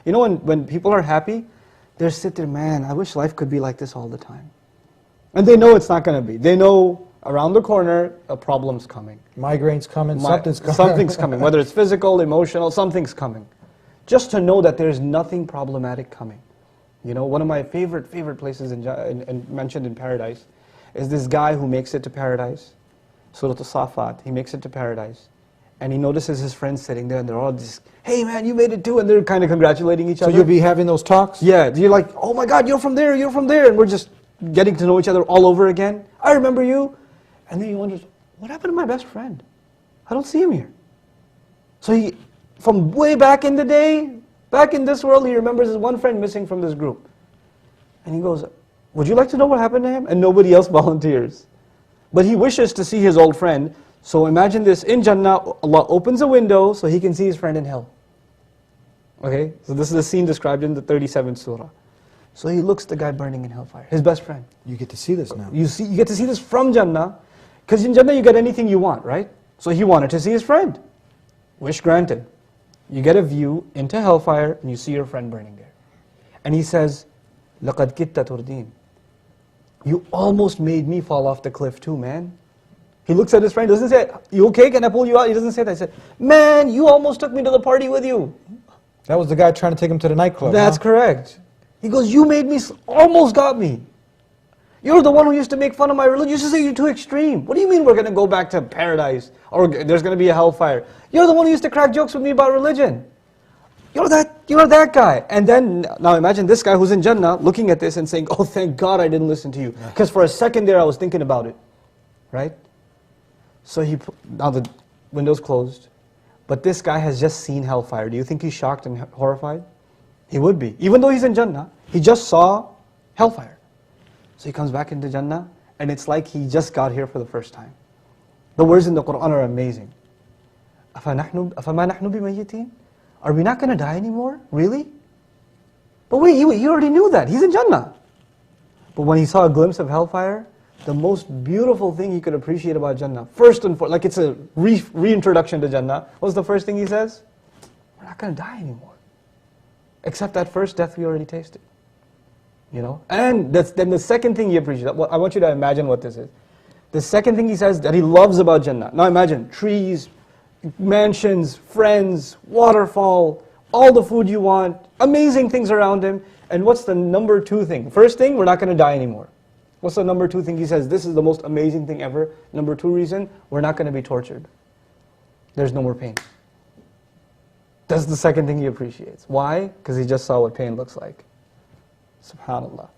You know, when people are happy, they sit there, man, I wish life could be like this all the time. And they know it's not going to be. They know around the corner, a problem's coming. Migraine's coming, something's coming. Something's coming, whether it's physical, emotional, something's coming. Just to know that there's nothing problematic coming. You know, one of my favorite places mentioned in paradise is this guy who makes it to paradise. Surah Al-Safat, he makes it to paradise. And he notices his friends sitting there and they're all just, hey man, you made it too, and they're kind of congratulating each other. So you'll be having those talks? Yeah, you're like, oh my God, you're from there, and we're just getting to know each other all over again. I remember you. And then he wonders, what happened to my best friend? I don't see him here. So he, from way back in the day, back in this world, he remembers his one friend missing from this group. And he goes, would you like to know what happened to him? And nobody else volunteers. But he wishes to see his old friend. So imagine this, in Jannah, Allah opens a window so he can see his friend in hell. Okay, so this is the scene described in the 37th surah. So he looks at the guy burning in hellfire, his best friend. You get to see this now. You get to see this from Jannah, because in Jannah you get anything you want, right? So he wanted to see his friend. Wish granted. You get a view into hellfire and you see your friend burning there. And he says, لَقَدْ كِتَّ تُرْدِينَ. You almost made me fall off the cliff too, man. He looks at his friend, doesn't say, you okay, can I pull you out? He doesn't say that. He said, man, you almost took me to the party with you. That was the guy trying to take him to the nightclub. That's correct. He goes, you made me, almost got me. You're the one who used to make fun of my religion. You used to say you're too extreme. What do you mean we're going to go back to paradise? Or there's going to be a hellfire? You're the one who used to crack jokes with me about religion. You're that guy. And then, now imagine this guy who's in Jannah looking at this and saying, oh thank God I didn't listen to you. Because for a second there I was thinking about it. Right? So now the window's closed. But this guy has just seen hellfire. Do you think he's shocked and horrified? He would be. Even though he's in Jannah, he just saw hellfire. So he comes back into Jannah, and it's like he just got here for the first time. The words in the Quran are amazing. أَفَمَا نَحْنُ بِمَيِّتِينَ? Are we not going to die anymore? Really? But wait, he already knew that. He's in Jannah. But when he saw a glimpse of hellfire, the most beautiful thing he could appreciate about Jannah, first and foremost, like it's a reintroduction to Jannah, what's the first thing he says? We're not going to die anymore. Except that first death we already tasted. You know? And then the second thing he appreciates, I want you to imagine what this is. The second thing he says that he loves about Jannah. Now imagine, trees, mansions, friends, waterfall, all the food you want, amazing things around him. And what's the number two thing? First thing, we're not going to die anymore. What's the number two thing? He says, this is the most amazing thing ever. Number two reason, we're not going to be tortured. There's no more pain. That's the second thing he appreciates. Why? Because he just saw what pain looks like. SubhanAllah.